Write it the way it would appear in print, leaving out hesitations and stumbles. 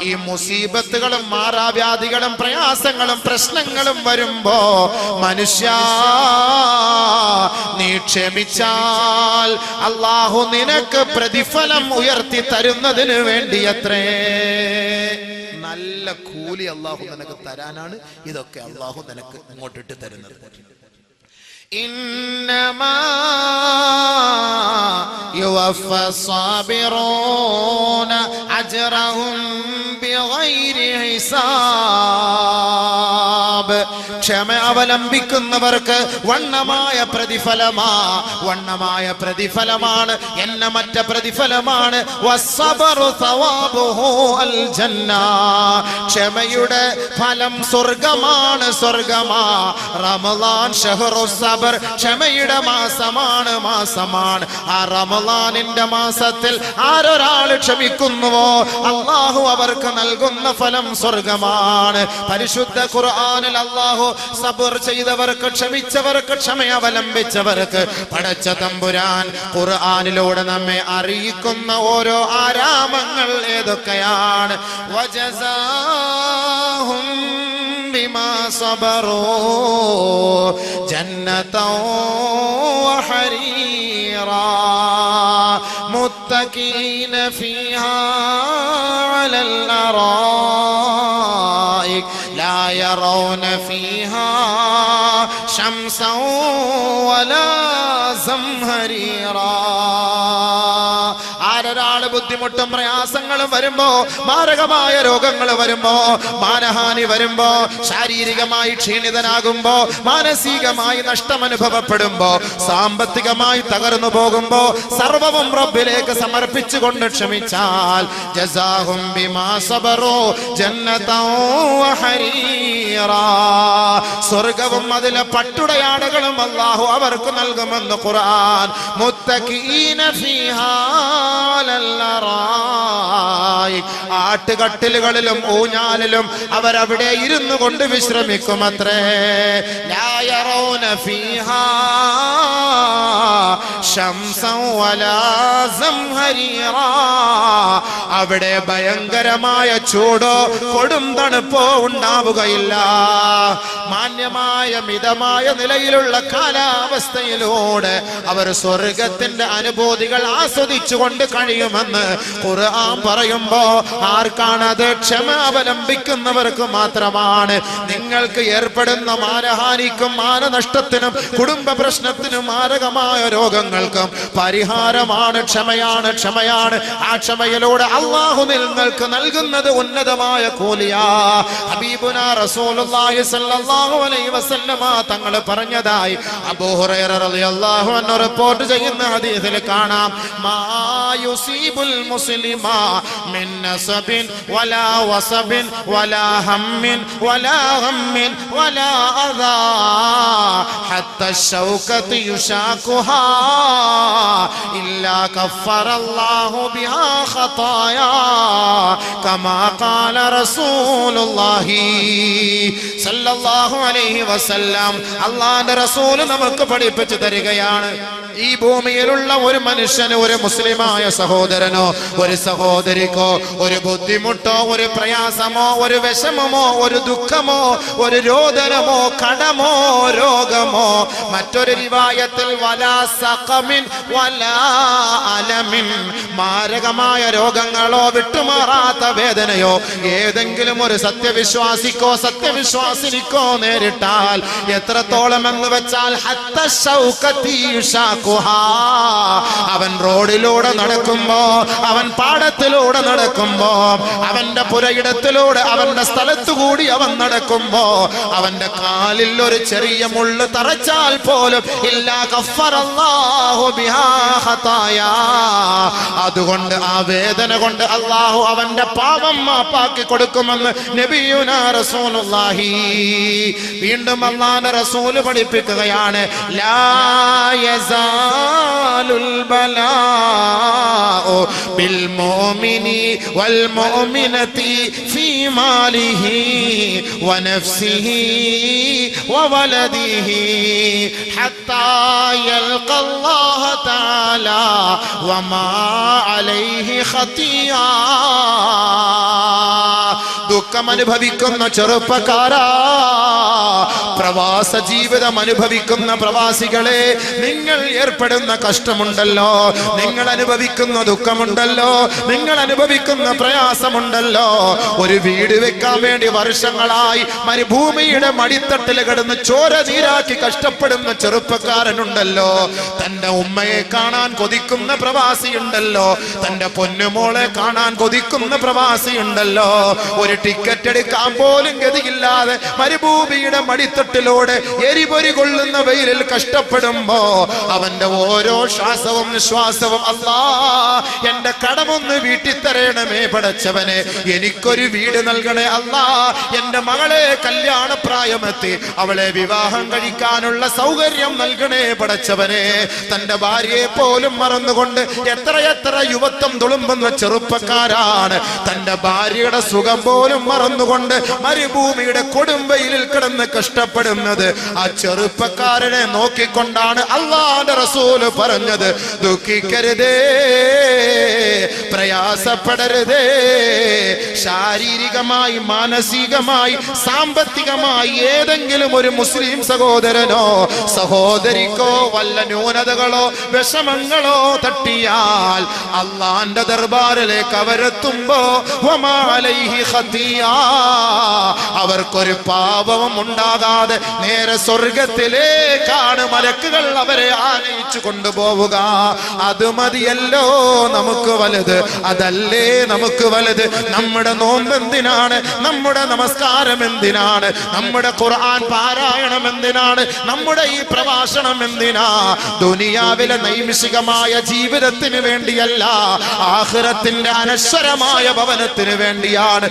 ഈ മുസീബത്തുകളും മാറാവ്യാധികളും പ്രയാസങ്ങളും പ്രശ്നങ്ങളും വരുമ്പോ മനുഷ്യ നീ ക്ഷമിച്ചാൽ അല്ലാഹു നിനക്ക് പ്രതിഫലം ഉയർത്തി തരുന്നതിന് വേണ്ടിയത്രേ. നല്ല കൂലി അല്ലാഹു നിനക്ക് തരാനാണ് ഇതൊക്കെ അല്ലാഹു നിനക്ക് ഇങ്ങോട്ടിട്ട് തരുന്നത്. إنما يوفى الصابرون أجرهم بغير حساب. ക്ഷമ അവലംബിക്കുന്നവർക്ക് വണ്ണമായ പ്രതിഫലമാണ് എണ്ണമറ്റ പ്രതിഫലമാണ്. വസ്സബറു സവാബുഹു അൽ ജന്ന. ക്ഷമയുടെ ഫലം സ്വർഗമാണ്. റമളാൻ ഷഹ്റു സബർ, ക്ഷമയുടെ മാസമാണ്. ആ റമളാനിന്റെ മാസത്തിൽ ആരൊരാൾ ക്ഷമിക്കുന്നുവോ അല്ലാഹു അവർക്ക് നൽകുന്ന ഫലം സ്വർഗമാണ്. പരിശുദ്ധ ഖുർആനിൽ അല്ലാഹു സബർ ചെയ്തവർക്ക്, ക്ഷമിച്ചവർക്ക്, ക്ഷമ അവലംബിച്ചവർക്ക് പടച്ച തമ്പുരാൻ ഖുർആനിലൂടെ നമ്മെ അറിയിക്കുന്ന ഓരോ ആരാമങ്ങൾ ഏതൊക്കെയാണ്? വജസാഹും ബിമാ സബറൂ ജന്നതൻ വഹരീറാ മുത്തഖീന ഫീഹാ അലൽ അറായിക് ലാ യറൗന ഫീഹാ ശംസൻ വലാ സംഹരീറാ. ആരൊരാള് ബുദ്ധിമുട്ടും പ്രയാസങ്ങളും വരുമ്പോ, മാരകമായ രോഗങ്ങൾ വരുമ്പോ, മാനഹാനി വരുമ്പോ, ശാരീരികമായി ക്ഷീണിതനാകുമ്പോ, മാനസികമായി നഷ്ടമനുഭവപ്പെടുമ്പോ, സാമ്പത്തികമായി തകർന്നു പോകുമ്പോ സർവവും റബ്ബിലേക്ക് സമർപ്പിച്ചുകൊണ്ട് ക്ഷമിച്ചാൽ ജസാഹും ബിമാ സബറൂ ജന്നതൻ വഹരീറാ. സ്വർഗവും അതിലെ പട്ടുടയാടകളും അല്ലാഹു അവർക്ക് നൽകുമെന്ന് ഖുർആൻ. മുത്തഖീന ഫീഹാ ആട്ടുകട്ടിലുകളിലും ഊഞ്ഞാലിലും അവരവിടെ ഇരുന്നു കൊണ്ട് വിശ്രമിക്കുമത്രേ. ലാ യറൗന ഫീഹാ ശംസൻ വലാ സംഹരീറാ. അവിടെ ഭയങ്കരമായ ചൂടോ കൊടും തണുപ്പോ ഉണ്ടാവുകയില്ല. മാന്യമായ മിതമായ നിലയിലുള്ള കാലാവസ്ഥയിലൂടെ അവർ സ്വർഗത്തിന്റെ അനുഭൂതികൾ ആസ്വദിച്ചുകൊണ്ട് കഴിയുമെന്ന് ഖുർആൻ പറയുമ്പോ ആർക്കാണത്? ക്ഷമ അവലംബിക്കുന്നവർക്ക് മാത്രമാണ്. നിങ്ങൾക്ക് ഏർപ്പെടുന്ന മാനഹാനിക്കും മാനനഷ്ടത്തിനും കുടുംബ പ്രശ്നത്തിനും മാരകമായ രോഗങ്ങൾക്കും പരിഹാരമാണ് ക്ഷമയാണ്. ആ ക്ഷമയിലൂടെ അല്ലാഹു നിങ്ങൾക്ക് നൽകുന്നത് ഉന്നതമായ കൂലിയാ. ഹബീബുനാ റസൂലുള്ളാഹി സ്വല്ലല്ലാഹു അലൈഹി വസല്ലമ തങ്ങൾ പറഞ്ഞതായി അബൂ ഹുറൈറ റളിയല്ലാഹു അൻഹു റിപ്പോർട്ട് ചെയ്യുന്ന ഹദീസിൽ കാണാം. മാ യുസീബുൽ മുസ്ലിമ മിൻ നസബിൻ വലാ വസബിൻ വലാ ഹമ്മിൻ വലാ ഗമ്മിൻ വലാ അദാ ഹത്താ ശൗകതി യുശാഖുഹാ ഇല്ലാ കഫറല്ലാഹു ബിഹാ ഖതായാ കമാ ഖാല റസൂലുള്ളാഹി സല്ലല്ലാഹു അലൈഹി വസല്ലം. അല്ലാഹുവിന്റെ റസൂൽ നമുക്ക് പഠിപ്പിച്ചു തരികയാണ്, ഈ ഭൂമിയിലുള്ള ഒരു മനുഷ്യന്, ഒരു മുസ്ലിമായ സഹോദരനോ ഒരു സഹോദരിക്കോ ഒരു ബുദ്ധിമുട്ടോ ഒരു പ്രയാസമോ ഒരു വിഷമമോ ഒരു ദുഃഖമോ ഒരു രോദനമോ കടമോ രോഗമോ, മറ്റൊരു റിവായത്തിൽ വലാ സഖമിൻ വലാ അലമിൻ, മാരകമായ രോഗങ്ങളോ വിട്ടുമാറാത്ത വേദനയോ ഏതെങ്കിലും ഒരു സത്യവിശ്വാസിക്കോ സത്യവിശ്വാസിനിക്കോ നേരിട്ടാൽ എത്രത്തോളം എന്ന് വെച്ചാൽ ഹത്ത ശൗകതി യുശാഖുഹാ, അവൻ റോഡിലൂടെ നടക്കുമ്പോ, അവൻ പാടത്തിലൂടെ നടക്കുമ്പോ, അവന്റെ പുരയിടത്തിലൂടെ അവന്റെ സ്ഥലത്തുകൂടി അവൻ നടക്കുമ്പോ അവന്റെ കാലിൽ ഒരു ചെറിയ മുള്ള് തറച്ചാൽ പോലും ഇല്ലാ ഗഫറല്ലാഹു ബിഹാ ഖതായാ. അതുകൊണ്ട് ആ വേദന കൊണ്ട് അല്ലാഹു അവന്റെ പാപം മാപ്പാക്കി കൊടുക്കുമെന്ന് നബിയുനാ റസൂലുള്ളാഹി. വീണ്ടും അല്ലാഹുവിന്റെ റസൂൽ പഠിപ്പിക്കുകയാണ്, ലാ യസാലുൽ ബലാഉ ബിൽ മുഅ്മിനി വൽ മുഅ്മിനതി ഫീ മാലിഹി വനഫ്സിഹി വവലദിഹി ഹത്താ യൽഖാ അല്ലാഹ തആല വമാ അലൈഹി ഖതിയാ. ദുഃഖം അനുഭവിക്കുന്ന ചെറുപ്പക്കാരാ, പ്രവാസ ജീവിതം അനുഭവിക്കുന്ന പ്രവാസികളെ, നിങ്ങൾ ഏർപ്പെടുന്ന കഷ്ടമുണ്ടല്ലോ, നിങ്ങൾ അനുഭവിക്കുന്ന ദുഃഖമുണ്ടല്ലോ, നിങ്ങൾ അനുഭവിക്കുന്ന പ്രയാസമുണ്ടല്ലോ. ഒരു വീട് വെക്കാൻ വേണ്ടി വർഷങ്ങളായി മരുഭൂമിയുടെ മടിത്തട്ടിൽ കിടന്ന് ചോര നീരാക്കി കഷ്ടപ്പെടുന്ന ചെറുപ്പക്കാരനുണ്ടല്ലോ. തന്റെ ഉമ്മയെ കാണാൻ കൊതിക്കുന്ന പ്രവാസിയുണ്ടല്ലോ, തന്റെ പൊന്നുമോളെ കാണാൻ കൊതിക്കുന്ന പ്രവാസിയുണ്ടല്ലോ. ഒരു ടിക്കറ്റ് എടുക്കാൻ പോലും ഗതിയില്ലാതെ മരുഭൂമിയുടെ മടിത്തട്ടിലൂടെ എരിപൊരി കൊള്ളുന്ന വെയിലിൽ കഷ്ടപ്പെടുമ്പോ അവന്റെ ഓരോ ശ്വാസവും നിശ്വാസവും, അല്ലാ എന്റെ കടമൊന്ന് വീട്ടിൽ തരണമേ പടച്ചവനെ, എനിക്കൊരു വീട് നൽകണേ അല്ലാ, എന്റെ മകളെ കല്യാണ പ്രായമെത്തി അവളെ വിവാഹം കഴിക്കാനുള്ള സൗകര്യം നൽകണേ പടച്ചവനെ. തന്റെ ഭാര്യയെ പോലും മറന്നുകൊണ്ട് എത്ര യുവത്വം തുളുമ്പുന്ന ചെറുപ്പക്കാരാണ് തന്റെ ഭാര്യയുടെ സുഖം പോലും മറന്നുകൊണ്ട് മരുഭൂമിയുടെ കൊടുംവെയിലിൽ കിടന്ന് കഷ്ടപ്പെടുന്നത്. ആ ചെറുപ്പക്കാരനെ നോക്കിക്കൊണ്ടാണ് അല്ലാഹുവിന്റെ റസൂല് പറഞ്ഞത്, ദുഃഖിക്കരുതേ, പ്രയാസപ്പെടരുതേ. ശാരീരികമായി, മാനസികമായി, സാമ്പത്തികമായി ഏതെങ്കിലും ഒരു മുസ്ലിം സഹോദരനോ സഹോദരിക്കോ വല്ല ന്യൂനതകളോ വിഷമങ്ങളോ തട്ടിയാൽ അള്ളാന്റെ ദർബാറിലേക്ക് അവരെത്തുമ്പോ വമാ അലൈഹി ഖതിയാ, അവർക്കൊരു പാപവും ഉണ്ടാകാതെ നേരെ സ്വർഗത്തിലേക്കാണ് മലക്കുകൾ അവരെ ആനയിച്ചു കൊണ്ടുപോവുക. അത് മതിയല്ലോ നമുക്ക് വലുത്, അതല്ലേ നമുക്ക് വലുത്. നമ്മുടെ നോമ്പ് എന്തിനാണ്, നമ്മുടെ നമസ്കാരം എന്തിനാണ്, നമ്മുടെ ഖുർആൻ പാരായണം എന്തിനാണ്, നമ്മുടെ ഈ പ്രഭാഷണം എന്തിനാ? ദുനിയാവിലെ നൈമിഷികമായ ജീവിതത്തിന് വേണ്ടിയല്ല, ആഖിറത്തിന്റെ അനശ്വരമായ ഭവനത്തിന് വേണ്ടിയാണ്.